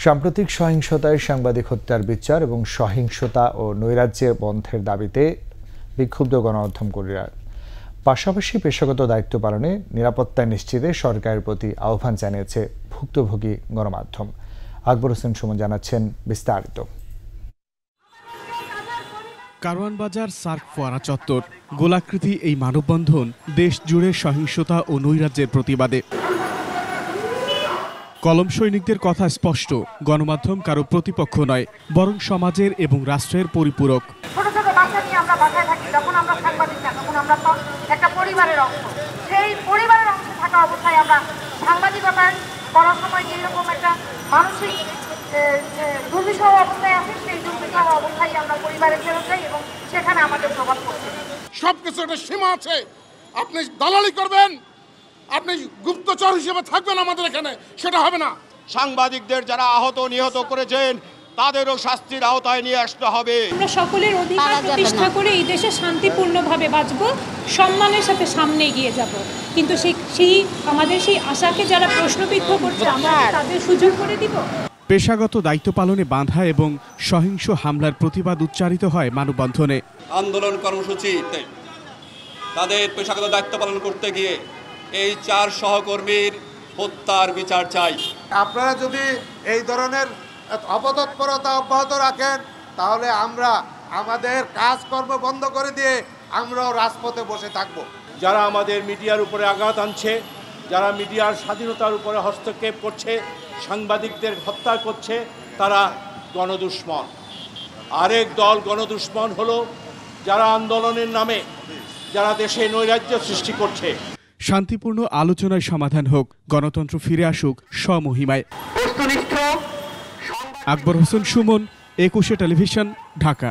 সাম্প্রতিক সহিংসতায় সাংবাদিক হত্যার বিচার এবং সহিংসতা ও নৈরাজ্য বন্ধের দাবিতে বিক্ষুব্ধ গণমাধ্যমকর্মীরা পাশাপাশি পেশাগত দায়িত্ব পালনে নিরাপত্তা নিশ্চিতে সরকারের প্রতি আহ্বান জানিয়েছে ভুক্তভোগী গণমাধ্যম। আকবর হোসেন সুমন জানাচ্ছেন বিস্তারিত। কারওয়ান বাজার সার্ক ফোয়ারা চত্বর, গোলাকৃতি এই মানববন্ধন দেশ জুড়ে সহিংসতা ও নৈরাজ্যের প্রতিবাদে। কলম সৈনিকদের কথা স্পষ্ট, গণমাধ্যম কারো প্রতিপক্ষ নয়, বরং সমাজের এবং রাষ্ট্রের পরিপূরক। ছোট ছোট বাচ্চা নিয়ে আমরা বাসায় থাকি, যখন আমরা সাংবাদিক না, তখন আমরা একটা পরিবারের অংশ। সেই পরিবারের অংশ থাকা অবস্থায় আমরা সাংবাদিকতা করার সময় যেরকম একটা মানসিক দুর্বিষহ অবস্থায় আছি, সেই দুর্বিষহ অবস্থায় আমরা পরিবারে ফেরত যাই এবং সেখানে আমাদের প্রভাব পড়ছে। সবকিছু একটা সীমা আছে। আপনি দালালি করবেন, আপনি গুপ্তচর হিসেবে থাকবেন আমাদের এখানে, সেটা হবে না। সাংবাদিকদের যারা আহত নিহত করেছেন তাদেরও শাস্তির আওতায় নিয়ে আসতে হবে। আমরা সকলের অধিকার প্রতিষ্ঠা করে এই দেশে শান্তিপূর্ণভাবে বাঁচব, সম্মানের সাথে সামনে এগিয়ে যাব। কিন্তু সেই আমাদের সেই আশাকে যারা প্রশ্নবিদ্ধ করছে, আমরা তাদের সুযোগ করে দিব। পেশাগত দায়িত্ব পালনে বাধা এবং সহিংস হামলার প্রতিবাদ উচ্চারিত হয় মানববন্ধনে। আন্দোলন কর্মসূচিতে তাদের পেশাগত দায়িত্ব পালন করতে গিয়ে এই 4 সহকর্মীর হত্যার বিচার চাই। আপনারা যদি এই ধরনের অপতৎপরতা অব্যাহত রাখেন, তাহলে আমরা আমাদের কাজকর্ম বন্ধ করে দিয়ে আমরাও রাজপথে বসে থাকব। যারা আমাদের মিডিয়ার উপরে আঘাত আনছে, যারা মিডিয়ার স্বাধীনতার উপরে হস্তক্ষেপ করছে, সাংবাদিকদের হত্যা করছে, তারা গণদুশমন। আরেক দল গণদুশমন হলো যারা আন্দোলনের নামে যারা দেশে নৈরাজ্য সৃষ্টি করছে। শান্তিপূর্ণ আলোচনায় সমাধান হোক, গণতন্ত্র ফিরে আসুক স্বমহিমায়। আকবর হোসেন সুমন, 21 টেলিভিশন, ঢাকা।